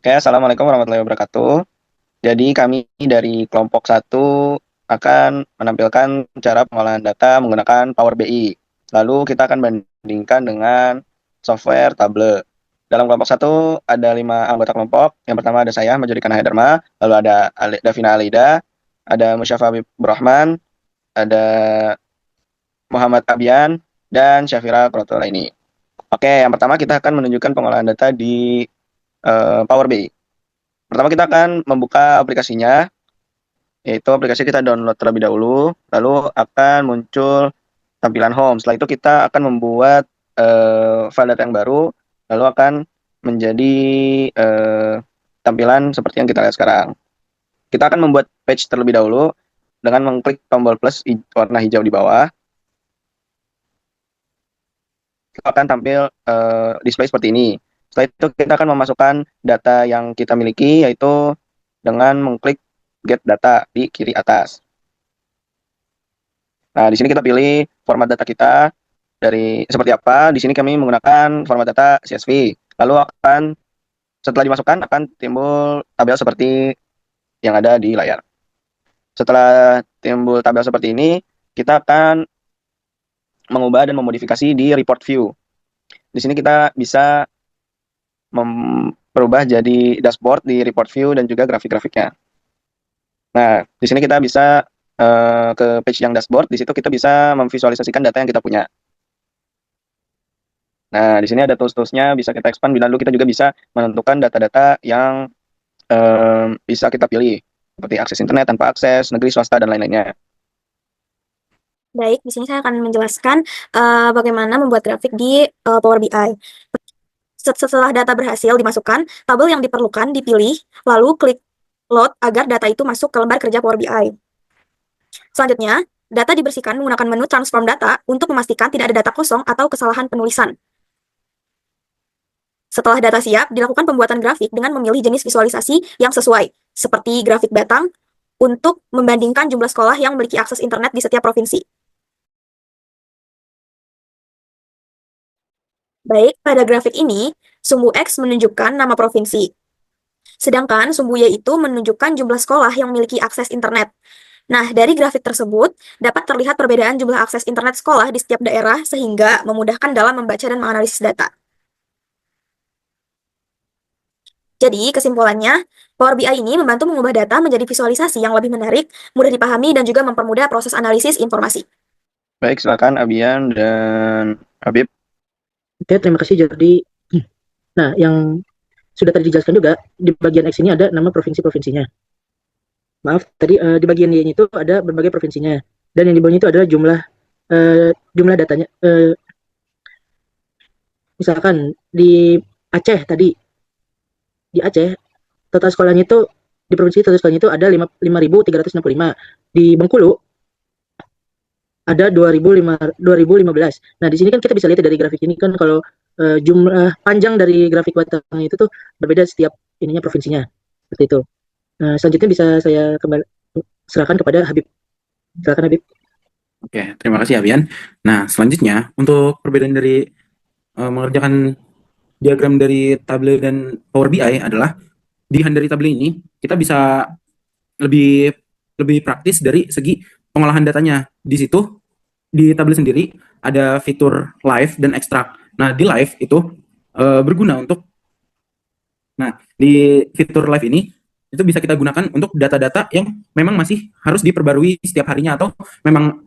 Oke, Assalamualaikum warahmatullahi wabarakatuh. Jadi kami dari kelompok satu akan menampilkan cara pengolahan data menggunakan Power BI. Lalu kita akan bandingkan dengan software Tableau. Dalam kelompok satu ada 5 anggota kelompok. Yang pertama ada saya, Majudikana Hadarma. Lalu ada Davina Alida, ada Musyafa Habib Rahman, ada Muhammad Abian, dan Syafira Protolaini. Oke, yang pertama kita akan menunjukkan pengolahan data di Power BI. Pertama kita akan membuka aplikasinya, yaitu aplikasi kita download terlebih dahulu, lalu akan muncul tampilan home. Setelah itu kita akan membuat file data yang baru, lalu akan menjadi eh, tampilan seperti yang kita lihat sekarang. Kita akan membuat page terlebih dahulu dengan mengklik tombol plus warna hijau di bawah. Itu akan tampil display seperti ini. Setelah itu kita akan memasukkan data yang kita miliki, yaitu dengan mengklik get data di kiri atas. Nah, di sini kita pilih format data kita dari seperti apa. Di sini kami menggunakan format data CSV. Lalu setelah dimasukkan akan timbul tabel seperti yang ada di layar. Setelah timbul tabel seperti ini, kita akan mengubah dan memodifikasi di report view. Di sini kita bisa berubah jadi dashboard di report view dan juga grafik-grafiknya. Nah, di sini kita bisa ke page yang dashboard. Di situ kita bisa memvisualisasikan data yang kita punya. Nah, di sini ada tools-toolsnya, bisa kita expand, lalu kita juga bisa menentukan data-data yang bisa kita pilih, seperti akses internet, tanpa akses, negeri, swasta, dan lain-lainnya. Baik, di sini saya akan menjelaskan bagaimana membuat grafik di Power BI. Setelah data berhasil dimasukkan, tabel yang diperlukan dipilih, lalu klik load agar data itu masuk ke lembar kerja Power BI. Selanjutnya, data dibersihkan menggunakan menu transform data untuk memastikan tidak ada data kosong atau kesalahan penulisan. Setelah data siap, dilakukan pembuatan grafik dengan memilih jenis visualisasi yang sesuai, seperti grafik batang, untuk membandingkan jumlah sekolah yang memiliki akses internet di setiap provinsi. Baik, pada grafik ini, sumbu X menunjukkan nama provinsi, sedangkan sumbu Y itu menunjukkan jumlah sekolah yang memiliki akses internet. Nah, dari grafik tersebut, dapat terlihat perbedaan jumlah akses internet sekolah di setiap daerah sehingga memudahkan dalam membaca dan menganalisis data. Jadi, kesimpulannya, Power BI ini membantu mengubah data menjadi visualisasi yang lebih menarik, mudah dipahami, dan juga mempermudah proses analisis informasi. Baik, silakan Abian dan Habib. Oke, terima kasih Jordi. Nah, yang sudah tadi dijelaskan juga, di bagian X ini ada nama provinsi-provinsinya. Maaf, tadi di bagian Y itu ada berbagai provinsinya. Dan yang di bawahnya itu adalah jumlah datanya. Misalkan di Aceh tadi, di Aceh, total sekolahnya itu, di provinsi total sekolahnya itu ada 5.365. Di Bengkulu ada 2015. Nah, di sini kan kita bisa lihat dari grafik ini kan kalau jumlah panjang dari grafik batang itu tuh berbeda setiap ininya provinsinya. Seperti itu. Selanjutnya bisa saya kembali serahkan kepada Habib. Silakan Habib. Oke, terima kasih Abian. Nah, selanjutnya untuk perbedaan dari mengerjakan diagram dari Tableau dan Power BI adalah di hand dari Tableau ini kita bisa lebih praktis dari segi pengolahan datanya. Di situ di Tableau sendiri ada fitur live dan extract. Nah, di live itu berguna untuk di fitur live ini itu bisa kita gunakan untuk data-data yang memang masih harus diperbarui setiap harinya atau memang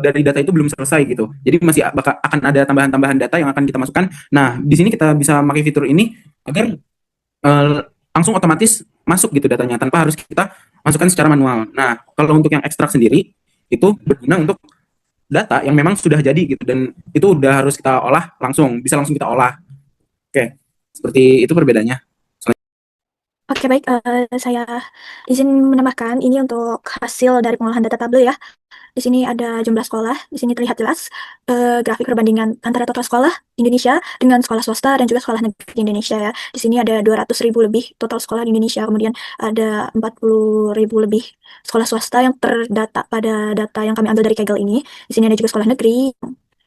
dari data itu belum selesai gitu. Jadi masih akan ada tambahan-tambahan data yang akan kita masukkan. Nah, di sini kita bisa pakai fitur ini agar langsung otomatis masuk gitu datanya tanpa harus kita masukkan secara manual. Nah, kalau untuk yang ekstrak sendiri itu berguna untuk data yang memang sudah jadi gitu dan itu udah harus kita olah bisa langsung kita olah. Oke, seperti itu perbedaannya. Oke, baik. Saya izin menambahkan ini untuk hasil dari pengolahan data tabel ya. Di sini ada jumlah sekolah, di sini terlihat jelas grafik perbandingan antara total sekolah Indonesia dengan sekolah swasta dan juga sekolah negeri di Indonesia ya. Di sini ada 200.000 lebih total sekolah di Indonesia, kemudian ada 40.000 lebih sekolah swasta yang terdata pada data yang kami ambil dari Kaggle ini. Di sini ada juga sekolah negeri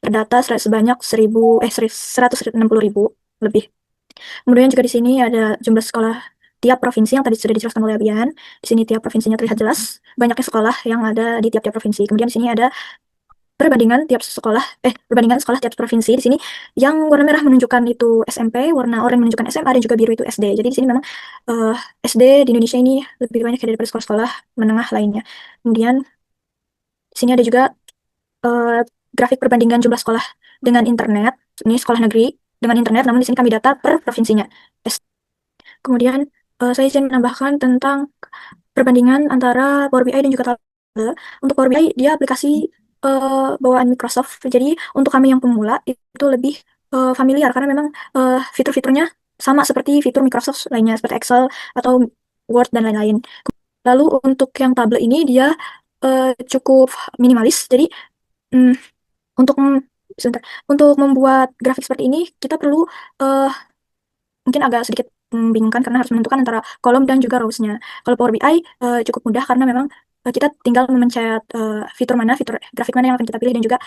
terdata sebanyak 160.000 lebih. Kemudian juga di sini ada jumlah sekolah tiap provinsi yang tadi sudah dijelaskan oleh Abian. Di sini tiap provinsinya terlihat jelas, banyaknya sekolah yang ada di tiap-tiap provinsi. Kemudian di sini ada perbandingan sekolah tiap provinsi. Di sini yang warna merah menunjukkan itu SMP, warna oranye menunjukkan SMA, dan juga biru itu SD. Jadi di sini memang SD di Indonesia ini lebih banyak daripada sekolah-sekolah menengah lainnya. Kemudian di sini ada juga eh, grafik perbandingan jumlah sekolah dengan internet. Ini sekolah negeri dengan internet, namun di sini kami data per provinsinya. Kemudian saya izin menambahkan tentang perbandingan antara Power BI dan juga Tableau. Untuk Power BI, dia aplikasi bawaan Microsoft. Jadi untuk kami yang pemula itu lebih familiar karena memang fitur-fiturnya sama seperti fitur Microsoft lainnya seperti Excel atau Word dan lain-lain. Lalu untuk yang Tableau ini dia cukup minimalis. Jadi mm, untuk sebentar, untuk membuat grafik seperti ini kita perlu mungkin agak sedikit membingungkan karena harus menentukan antara kolom dan juga rows-nya. Kalau Power BI cukup mudah karena memang kita tinggal memencet fitur grafik mana yang akan kita pilih dan juga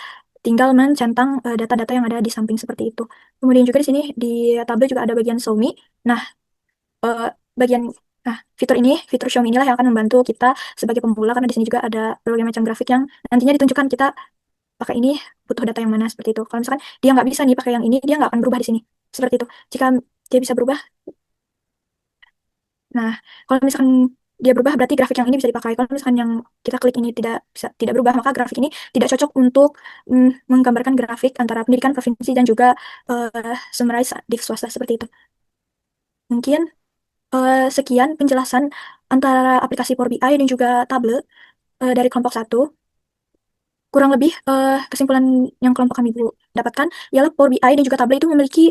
tinggal mencentang data-data yang ada di samping seperti itu. Kemudian juga di sini di tabel juga ada bagian show me. Nah, bagian fitur show me inilah yang akan membantu kita sebagai pemula karena di sini juga ada berbagai macam grafik yang nantinya ditunjukkan kita pakai ini butuh data yang mana seperti itu. Kalau misalkan dia nggak bisa nih pakai yang ini, dia nggak akan berubah di sini. Seperti itu. Jika dia bisa berubah, nah kalau misalkan dia berubah berarti grafik yang ini bisa dipakai. Kalau misalkan yang kita klik ini tidak berubah, maka grafik ini tidak cocok untuk menggambarkan grafik antara pendidikan provinsi dan juga summarize di swasta seperti itu. Mungkin sekian penjelasan antara aplikasi Power BI dan juga Tableau dari kelompok 1. Kurang lebih kesimpulan yang kelompok kami dapatkan ialah Power BI dan juga Tableau itu memiliki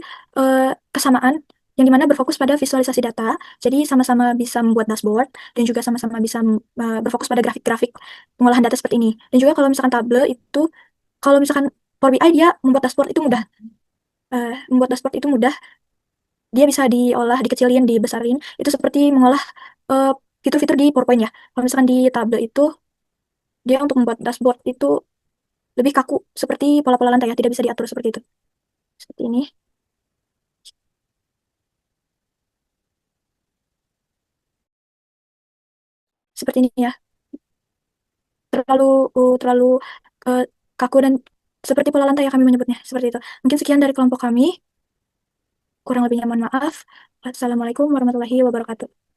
kesamaan yang dimana berfokus pada visualisasi data, jadi sama-sama bisa membuat dashboard dan juga sama-sama bisa berfokus pada grafik-grafik pengolahan data seperti ini. Dan juga kalau misalkan Tableau itu, kalau misalkan Power BI dia membuat dashboard itu mudah, dia bisa diolah, dikecilin, dibesarin, itu seperti mengolah eh, fitur-fitur di PowerPoint ya. Kalau misalkan di Tableau itu dia untuk membuat dashboard itu lebih kaku seperti pola-pola lantai ya, tidak bisa diatur seperti itu. Seperti ini. Seperti ini ya. Terlalu terlalu uh, kaku dan seperti pola lantai yang kami menyebutnya. Seperti itu. Mungkin sekian dari kelompok kami. Kurang lebihnya mohon maaf. Assalamualaikum warahmatullahi wabarakatuh.